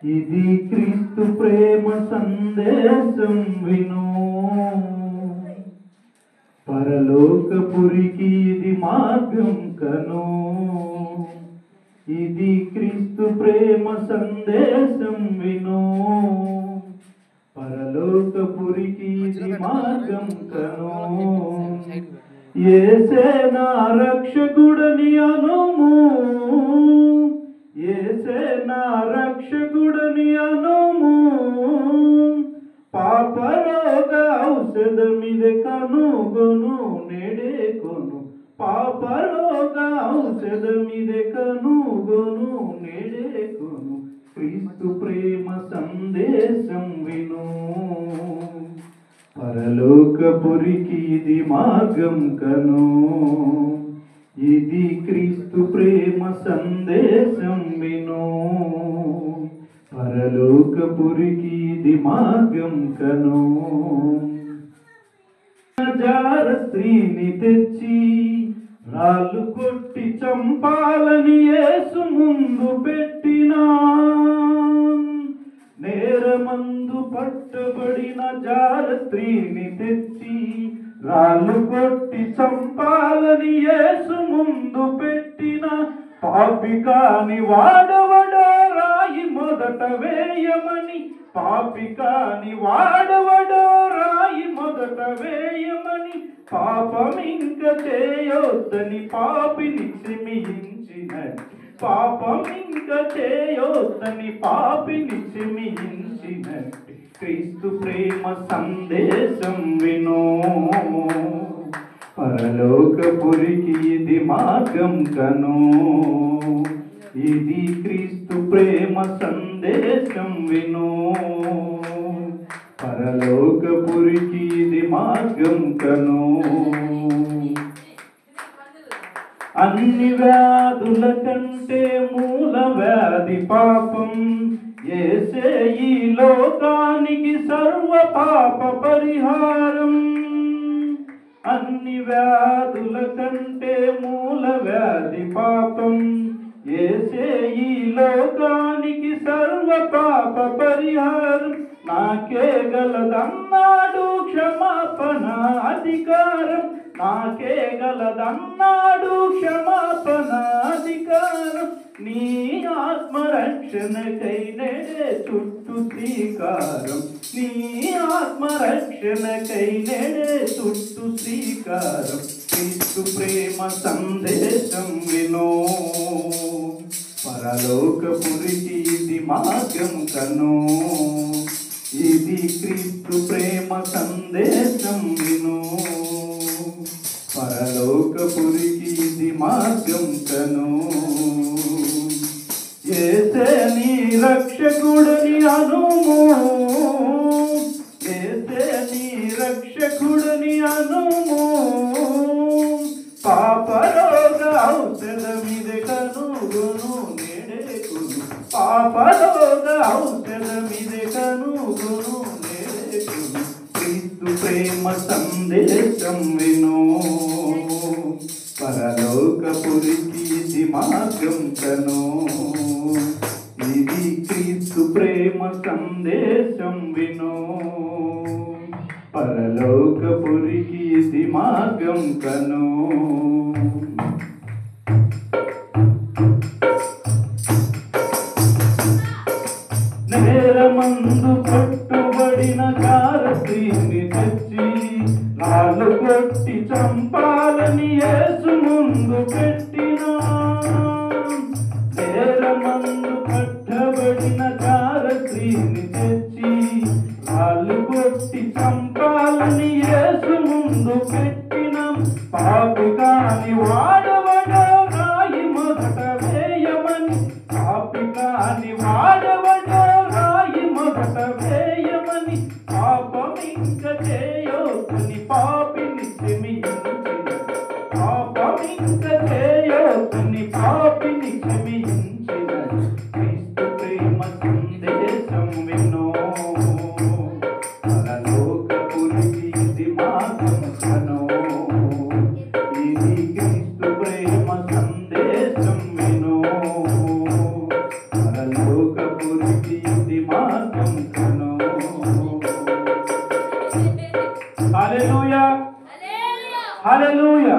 ఇది క్రీస్తు ప్రేమ సందేశం విను, పరలోకపురికి ఇది మార్గం కను. ఇది క్రీస్తు ప్రేమ సందేశం విను, పరలోకపురికి ఇది మార్గం కను. యేసే నా రక్షకుడని అనుము, యేసే నా రక్షకుడని అనుము. పాపరోగ ఔషధమిదే కనుగొను నేడే కొను, పాపరోగ ఔషధమిదే కనుగొను నేడే కొను. క్రీస్తు ప్రేమ సందేశం విను, పరలోకపురికి ఇది మార్గం కను. ఇది క్రీస్తు ప్రేమ సందేశం విను, పరలోకపురికి ఇది మార్గం కను. జార స్త్రీని తెచ్చి రాళ్ళు కొట్టి చంపాలని యేసు ముందు పెట్టినా, నేరమందు పట్టబడిన జార స్త్రీని తెచ్చి రాళ్ళు కొట్టి చంపాలని యేసు ముందు పెట్టిన, పాపి కాని వాడవడో రాయి మొదట వేయమని, పాపి కాని వాడవడో రాయి మొదట వేయమని. పాపమింక చేయొద్దని పాపిని క్షమించినట్టు, పాపమింక చేయొద్దని పాపిని క్షమించినట్టు. క్రీస్తు ప్రేమ సందేశం విను, పరలోకపురికి ఇది మార్గం కను. ఇది క్రీస్తు ప్రేమ సందేశం విను, పరలోకపురికి ఇది మార్గం కను. అన్ని వ్యాధుల కంటే మూల వ్యాధి పాపం, యేసే ఈ లోకానికి సర్వ పాప పరిహారం. అన్ని వ్యాధుల కంటే మూల వ్యాధి పాపం, యేసే ఈ లోకానికి సర్వ పాప పరిహారం. నాకే గలదన్నాడు క్షమాపణ అధికారం, నాకే గలదన్నాడు క్షమాపణ అధికారం. నీ ఆత్మరక్షణకై నేడే చుట్టూ శ్రీకారం, నీ ఆత్మరక్షణకై నేడే చుట్టూ శ్రీకారం. క్రీస్తు ప్రేమ సందేశం విను, పరలోకపురికి ఇది మార్గం కను. ఇది క్రీస్తు ప్రేమ సందేశం విను, పరలోకపురికి ఇది మార్గం కను. యేసే నీ రక్షకుడని అనుము, యేసే నీ రక్షకుడని అనుము. పాపరోగ ఔషధమిదే కనుగొను నేడే కొను, పాపరోగ ఔషధమిదే కనుగొను నేడే కొను. క్రీస్తు ప్రేమ సందేశం విను, పరలోకపురికి ఇది మార్గం కను. ఇది క్రీస్తు ప్రేమ సందేశం విను, పరలోకపురికి ఇది మార్గం కను. నేరమందు పట్టుబడిన జార స్త్రీని తెచ్చి రాళ్ళు కొట్టి చంపాలని యేసు ముందు పెట్టినా, నేరమందు పట్టబడిన జార స్త్రీని తెచ్చి రాళ్ళు కొట్టి చంపాలని యేసు ముందు పెట్టిన, పాపి కాని వాడవడో రాయి మొదట వేయమని, పాపి కాని వాడవడో రాయి మొదట వేయమని. పాపమింక చేయొద్దని పాపిని క్షమించిన, పాపమింక చేయొద్దని పాపిని క్షమించిన. క్రీస్తు ప్రేమ సందేశం విను, పరలోకపురికి ఇది మార్గం కను. ఇది క్రీస్తు ప్రేమ సందేశం విను, పరలోకపురికి హల్లెలూయా హల్లెలూయా